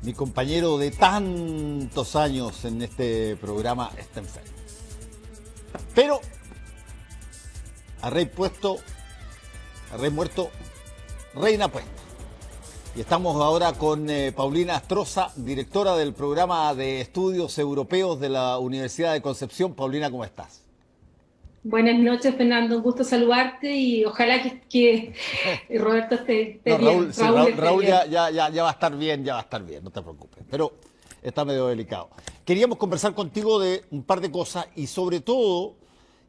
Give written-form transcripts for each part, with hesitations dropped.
Mi compañero de tantos años en este programa está enfermo. Pero a rey puesto, a rey muerto, reina puesta. Y estamos ahora con Paulina Astroza, directora del programa de estudios europeos de la Universidad de Concepción. Paulina, ¿cómo estás? Buenas noches, Fernando. Un gusto saludarte y ojalá que Roberto esté No, Raúl, bien, sí, Raúl esté Raúl bien. ya va a estar bien, ya va a estar bien, no te preocupes. Pero está medio delicado. Queríamos conversar contigo de un par de cosas y sobre todo,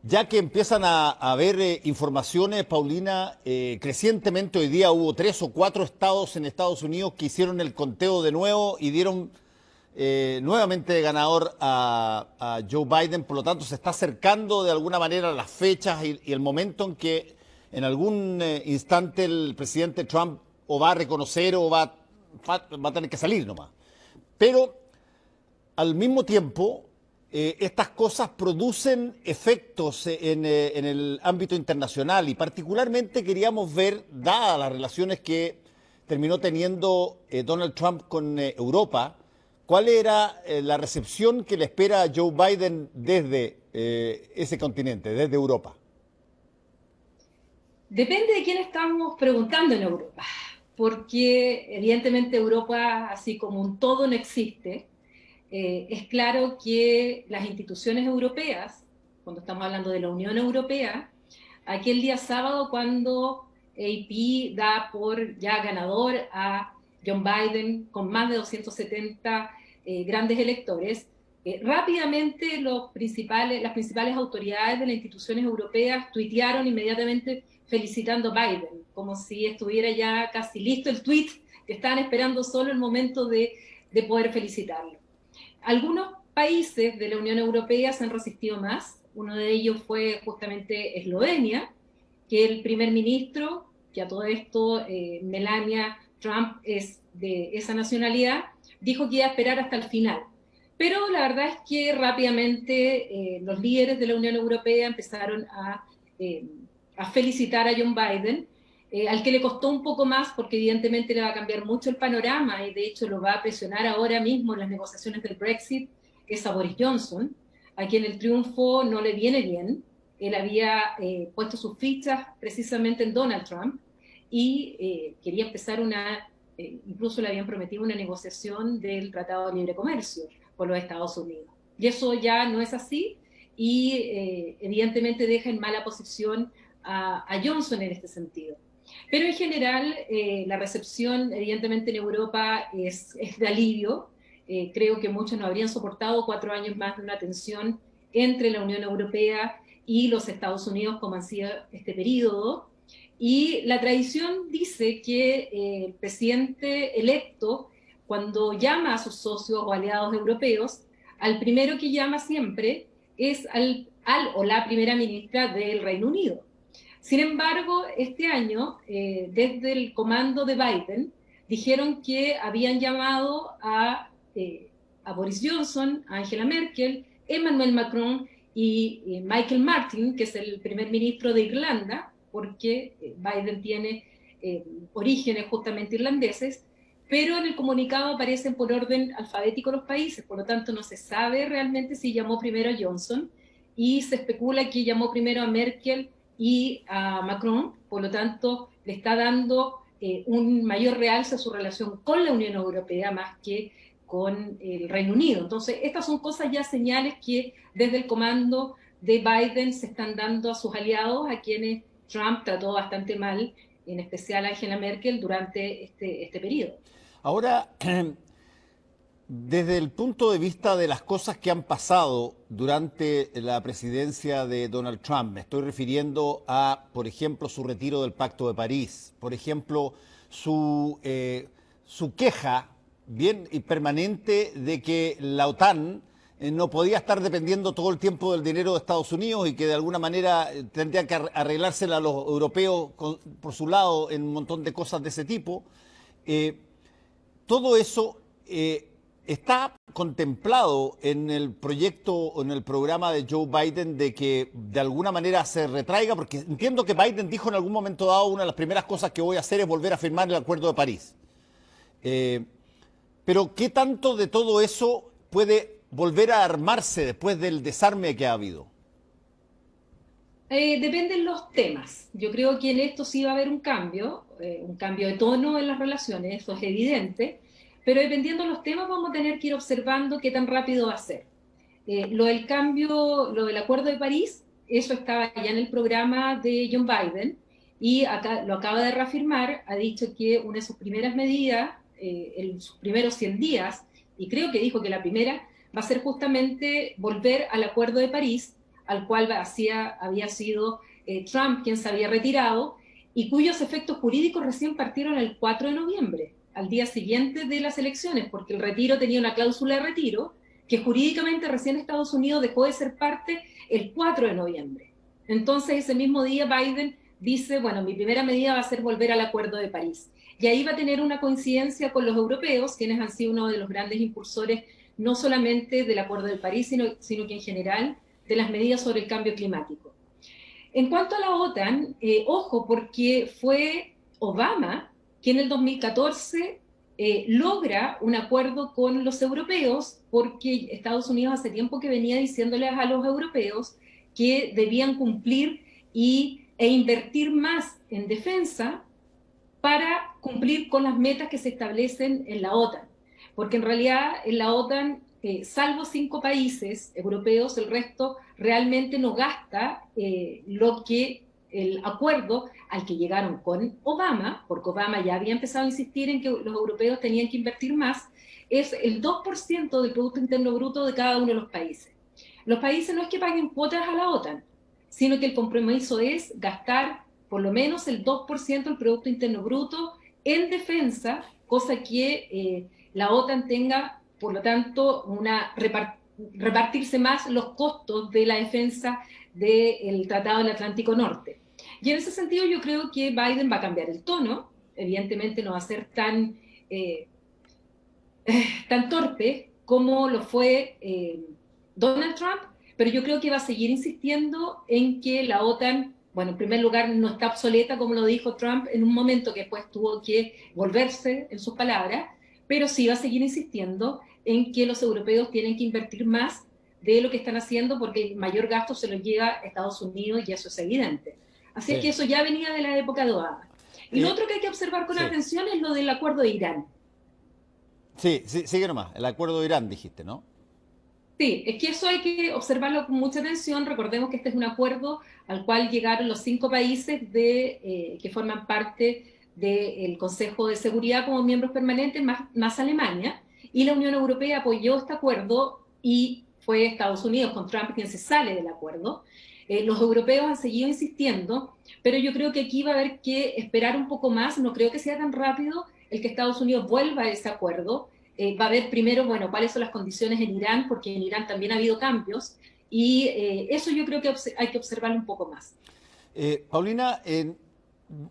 ya que empiezan a haber informaciones, Paulina, crecientemente hoy día hubo 3 o 4 estados en Estados Unidos que hicieron el conteo de nuevo y dieron nuevamente ganador a Joe Biden. Por lo tanto, se está acercando de alguna manera las fechas y el momento en que en algún instante el presidente Trump o va a reconocer o va a tener que salir nomás. Pero al mismo tiempo, estas cosas producen efectos en el ámbito internacional y particularmente queríamos ver, dadas las relaciones que terminó teniendo Donald Trump con Europa, cuál era la recepción que le espera a Joe Biden desde ese continente, desde Europa. Depende de quién estamos preguntando en Europa, porque evidentemente Europa, así como un todo, no existe. Es claro que las instituciones europeas, cuando estamos hablando de la Unión Europea, aquel día sábado cuando AP da por ya ganador a John Biden con más de 270 grandes electores, rápidamente las principales autoridades de las instituciones europeas tuitearon inmediatamente felicitando a Biden, como si estuviera ya casi listo el tweet, que estaban esperando solo el momento de poder felicitarlo. Algunos países de la Unión Europea se han resistido más. Uno de ellos fue justamente Eslovenia, que el primer ministro, que a todo esto Melania Trump es de esa nacionalidad, dijo que iba a esperar hasta el final. Pero la verdad es que rápidamente los líderes de la Unión Europea empezaron a felicitar a John Biden, al que le costó un poco más porque evidentemente le va a cambiar mucho el panorama y de hecho lo va a presionar ahora mismo en las negociaciones del Brexit, es a Boris Johnson, a quien el triunfo no le viene bien. Él había puesto sus fichas precisamente en Donald Trump y quería empezar incluso le habían prometido una negociación del Tratado de Libre Comercio con los Estados Unidos. Y eso ya no es así y evidentemente deja en mala posición a Johnson en este sentido. Pero en general, la recepción, evidentemente, en Europa es de alivio. Creo que muchos no habrían soportado 4 años más de una tensión entre la Unión Europea y los Estados Unidos, como ha sido este periodo. Y la tradición dice que el presidente electo, cuando llama a sus socios o aliados europeos, al primero que llama siempre es al o la primera ministra del Reino Unido. Sin embargo, este año, desde el comando de Biden, dijeron que habían llamado a Boris Johnson, a Angela Merkel, Emmanuel Macron y Michael Martin, que es el primer ministro de Irlanda, porque Biden tiene orígenes justamente irlandeses, pero en el comunicado aparecen por orden alfabético los países, por lo tanto no se sabe realmente si llamó primero a Johnson y se especula que llamó primero a Merkel y a Macron, por lo tanto le está dando un mayor realce a su relación con la Unión Europea más que con el Reino Unido. Entonces, estas son cosas ya señales que desde el comando de Biden se están dando a sus aliados, a quienes Trump trató bastante mal, en especial a Angela Merkel, durante este periodo. Ahora, desde el punto de vista de las cosas que han pasado durante la presidencia de Donald Trump, me estoy refiriendo a, por ejemplo, su retiro del Pacto de París, por ejemplo, su queja bien y permanente de que la OTAN no podía estar dependiendo todo el tiempo del dinero de Estados Unidos y que de alguna manera tendría que arreglársela a los europeos por su lado en un montón de cosas de ese tipo. Todo eso está contemplado en el proyecto o en el programa de Joe Biden de que de alguna manera se retraiga, porque entiendo que Biden dijo en algún momento dado una de las primeras cosas que voy a hacer es volver a firmar el Acuerdo de París. Pero ¿qué tanto de todo eso puede volver a armarse después del desarme que ha habido? Dependen los temas. Yo creo que en esto sí va a haber un cambio de tono en las relaciones, eso es evidente, pero dependiendo de los temas vamos a tener que ir observando qué tan rápido va a ser. Lo del cambio, lo del Acuerdo de París, eso estaba ya en el programa de John Biden y acá lo acaba de reafirmar, ha dicho que una de sus primeras medidas, en sus primeros 100 días, y creo que dijo que la primera, va a ser justamente volver al Acuerdo de París, al cual había sido Trump quien se había retirado, y cuyos efectos jurídicos recién partieron el 4 de noviembre, al día siguiente de las elecciones, porque el retiro tenía una cláusula de retiro, que jurídicamente recién Estados Unidos dejó de ser parte el 4 de noviembre. Entonces ese mismo día Biden dice, bueno, mi primera medida va a ser volver al Acuerdo de París. Y ahí va a tener una coincidencia con los europeos, quienes han sido uno de los grandes impulsores, no solamente del Acuerdo de París, sino que en general de las medidas sobre el cambio climático. En cuanto a la OTAN, ojo, porque fue Obama quien en el 2014 logra un acuerdo con los europeos, porque Estados Unidos hace tiempo que venía diciéndoles a los europeos que debían cumplir e invertir más en defensa para cumplir con las metas que se establecen en la OTAN. Porque en realidad en la OTAN, salvo 5 países europeos, el resto realmente no gasta lo que el acuerdo al que llegaron con Obama, porque Obama ya había empezado a insistir en que los europeos tenían que invertir más, es el 2% del Producto Interno Bruto de cada uno de los países. Los países no es que paguen cuotas a la OTAN, sino que el compromiso es gastar por lo menos el 2% del Producto Interno Bruto en defensa, cosa que la OTAN tenga, por lo tanto, repartirse más los costos de la defensa del Tratado del Atlántico Norte. Y en ese sentido yo creo que Biden va a cambiar el tono, evidentemente no va a ser tan torpe como lo fue Donald Trump, pero yo creo que va a seguir insistiendo en que la OTAN, bueno, en primer lugar no está obsoleta, como lo dijo Trump en un momento que después tuvo que volverse en sus palabras, pero sí va a seguir insistiendo en que los europeos tienen que invertir más de lo que están haciendo porque el mayor gasto se lo lleva a Estados Unidos y eso es evidente. Así es que eso ya venía de la época de Obama. Y lo otro que hay que observar con atención es lo del acuerdo de Irán. Sí, sigue nomás. El acuerdo de Irán, dijiste, ¿no? Sí, es que eso hay que observarlo con mucha atención. Recordemos que este es un acuerdo al cual llegaron los 5 países que forman parte del Consejo de Seguridad como miembros permanentes, más Alemania, y la Unión Europea apoyó este acuerdo y fue Estados Unidos con Trump quien se sale del acuerdo. Los europeos han seguido insistiendo, pero yo creo que aquí va a haber que esperar un poco más. No creo que sea tan rápido el que Estados Unidos vuelva a ese acuerdo. Va a ver primero, bueno, cuáles son las condiciones en Irán, porque en Irán también ha habido cambios, y eso yo creo que hay que observarlo un poco más. Paulina,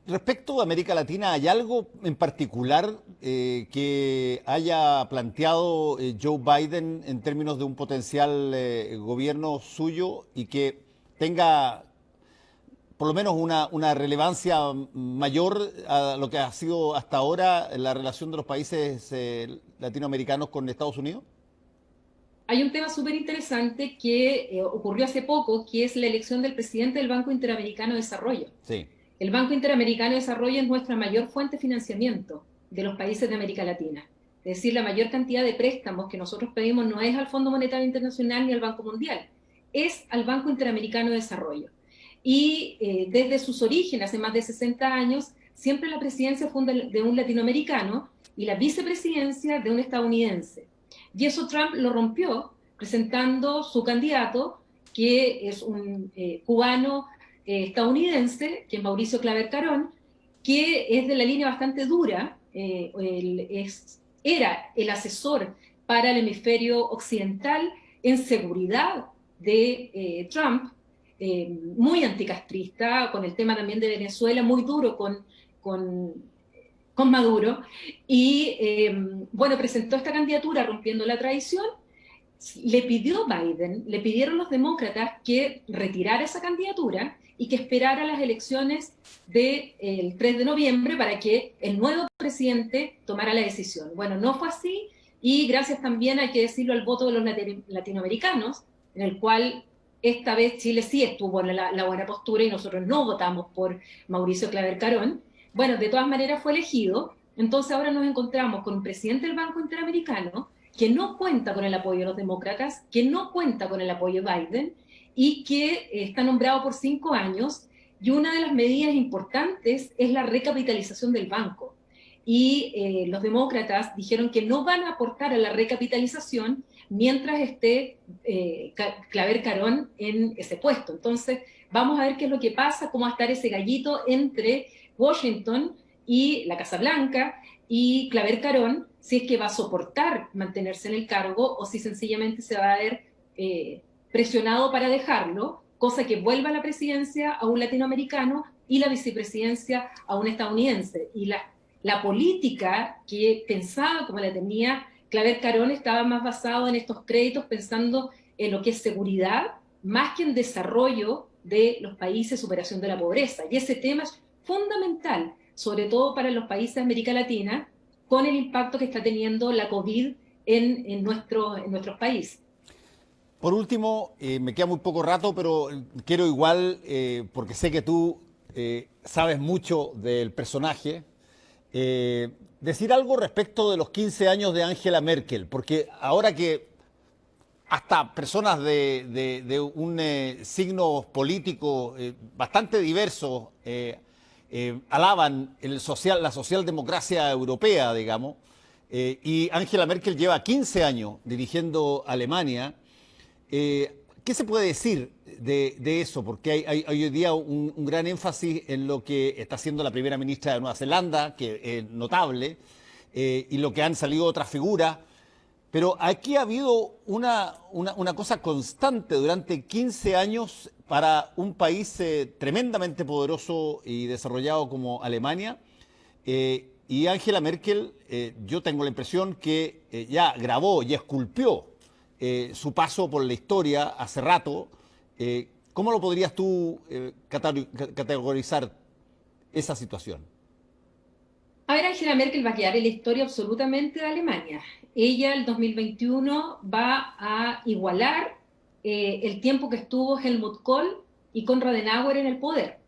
respecto a América Latina, ¿hay algo en particular que haya planteado Joe Biden en términos de un potencial gobierno suyo y que tenga por lo menos una relevancia mayor a lo que ha sido hasta ahora la relación de los países latinoamericanos con Estados Unidos? Hay un tema súper interesante que ocurrió hace poco, que es la elección del presidente del Banco Interamericano de Desarrollo. Sí. El Banco Interamericano de Desarrollo es nuestra mayor fuente de financiamiento de los países de América Latina. Es decir, la mayor cantidad de préstamos que nosotros pedimos no es al Fondo Monetario Internacional ni al Banco Mundial, es al Banco Interamericano de Desarrollo. Y desde sus orígenes, hace más de 60 años, siempre la presidencia fue de un latinoamericano y la vicepresidencia de un estadounidense. Y eso Trump lo rompió presentando su candidato, que es un cubano estadounidense, que es Mauricio Claver Carón, que es de la línea bastante dura, era el asesor para el hemisferio occidental en seguridad de Trump, muy anticastrista, con el tema también de Venezuela, muy duro con Maduro, y bueno, presentó esta candidatura rompiendo la tradición. Le pidieron los demócratas que retirara esa candidatura y que esperara las elecciones del 3 de noviembre para que el nuevo presidente tomara la decisión. Bueno, no fue así y gracias también, hay que decirlo, al voto de los latinoamericanos, en el cual esta vez Chile sí estuvo en la buena postura y nosotros no votamos por Mauricio Claver Carón. Bueno, de todas maneras fue elegido, entonces ahora nos encontramos con un presidente del Banco Interamericano que no cuenta con el apoyo de los demócratas, que no cuenta con el apoyo de Biden y que está nombrado por 5 años, y una de las medidas importantes es la recapitalización del banco. Y los demócratas dijeron que no van a aportar a la recapitalización mientras esté Claver Carón en ese puesto. Entonces, vamos a ver qué es lo que pasa, cómo va a estar ese gallito entre Washington y la Casa Blanca y Claver Carón, si es que va a soportar mantenerse en el cargo o si sencillamente se va a ver presionado para dejarlo, cosa que vuelva a la presidencia a un latinoamericano y la vicepresidencia a un estadounidense. Y la política que pensaba como la tenía Claver Carón estaba más basado en estos créditos, pensando en lo que es seguridad, más que en desarrollo de los países, superación de la pobreza. Y ese tema es fundamental, sobre todo para los países de América Latina, con el impacto que está teniendo la COVID en nuestros países. Por último, me queda muy poco rato, pero quiero igual, porque sé que tú sabes mucho del personaje, decir algo respecto de los 15 años de Angela Merkel, porque ahora que hasta personas de un signo político bastante diverso alaban la socialdemocracia europea, digamos, y Angela Merkel lleva 15 años dirigiendo Alemania. ¿Qué se puede decir de eso? Porque hay hoy día un gran énfasis en lo que está haciendo la primera ministra de Nueva Zelanda, que es notable, y lo que han salido otras figuras. Pero aquí ha habido una cosa constante durante 15 años para un país tremendamente poderoso y desarrollado como Alemania. Y Angela Merkel, yo tengo la impresión que ya grabó y esculpió su paso por la historia hace rato. ¿Cómo lo podrías tú categorizar esa situación? A ver, Angela Merkel va a quedar en la historia absolutamente de Alemania. Ella, el 2021, va a igualar el tiempo que estuvo Helmut Kohl y Konrad Adenauer en el poder.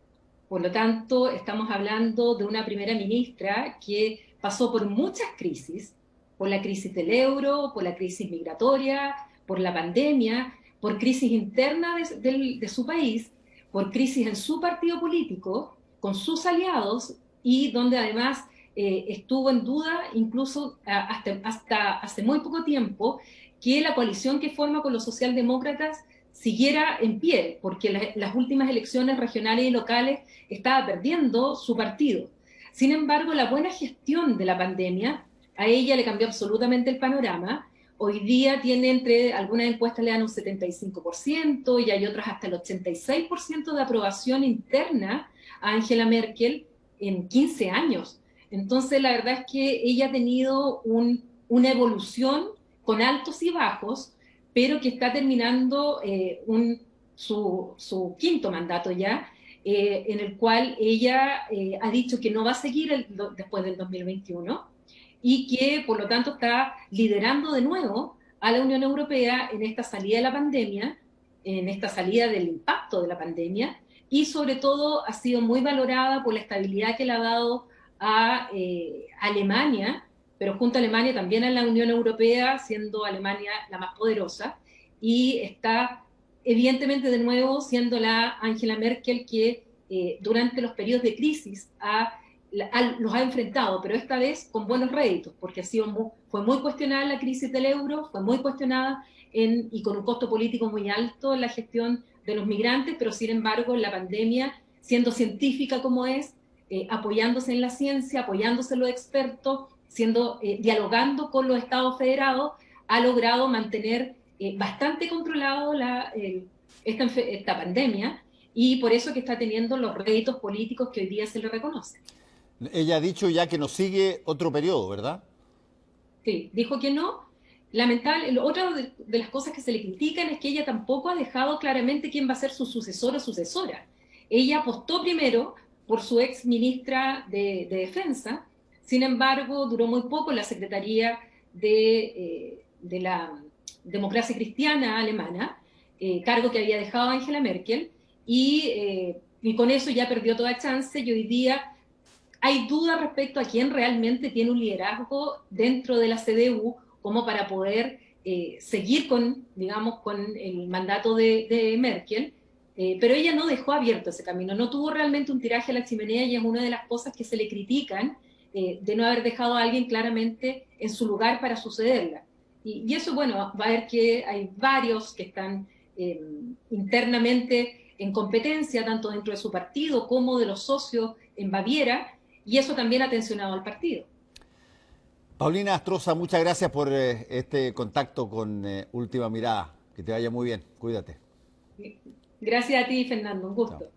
Por lo tanto, estamos hablando de una primera ministra que pasó por muchas crisis, por la crisis del euro, por la crisis migratoria, por la pandemia, por crisis interna de su país, por crisis en su partido político, con sus aliados, y donde además estuvo en duda incluso hasta hace muy poco tiempo que la coalición que forma con los socialdemócratas siguiera en pie, porque las últimas elecciones regionales y locales estaba perdiendo su partido. Sin embargo, la buena gestión de la pandemia a ella le cambió absolutamente el panorama. Hoy día tiene, entre algunas encuestas le dan un 75% y hay otras hasta el 86% de aprobación interna a Angela Merkel en 15 años. Entonces, la verdad es que ella ha tenido una evolución con altos y bajos, pero que está terminando su quinto mandato ya, en el cual ella ha dicho que no va a seguir después del 2021 y que, por lo tanto, está liderando de nuevo a la Unión Europea en esta salida de la pandemia, en esta salida del impacto de la pandemia, y sobre todo ha sido muy valorada por la estabilidad que le ha dado a Alemania, pero junto a Alemania también a la Unión Europea, siendo Alemania la más poderosa, y está evidentemente de nuevo siendo la Angela Merkel que durante los periodos de crisis los ha enfrentado, pero esta vez con buenos réditos, porque fue muy cuestionada la crisis del euro, fue muy cuestionada y con un costo político muy alto en la gestión de los migrantes, pero sin embargo en la pandemia, siendo científica como es, apoyándose en la ciencia, apoyándose en los expertos, dialogando con los estados federados, ha logrado mantener bastante controlado esta pandemia, y por eso que está teniendo los réditos políticos que hoy día se le reconocen. Ella ha dicho ya que nos sigue otro periodo, ¿verdad? Sí, dijo que no. Lamentable, otra de las cosas que se le critican es que ella tampoco ha dejado claramente quién va a ser su sucesor o sucesora. Ella apostó primero por su ex ministra de Defensa, sin embargo, duró muy poco en la Secretaría de la democracia cristiana alemana, cargo que había dejado Angela Merkel, y con eso ya perdió toda chance, y hoy día hay dudas respecto a quién realmente tiene un liderazgo dentro de la CDU como para poder seguir con, digamos, con el mandato de Merkel, pero ella no dejó abierto ese camino, no tuvo realmente un tiraje a la chimenea, y es una de las cosas que se le critican, de no haber dejado a alguien claramente en su lugar para sucederla. Y eso, bueno, va a ver que hay varios que están internamente en competencia, tanto dentro de su partido como de los socios en Baviera, y eso también ha tensionado al partido. Paulina Astroza, muchas gracias por este contacto con Última Mirada. Que te vaya muy bien, cuídate. Gracias a ti, Fernando, un Chao. gusto.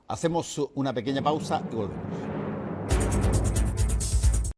Hacemos una pequeña pausa y volvemos.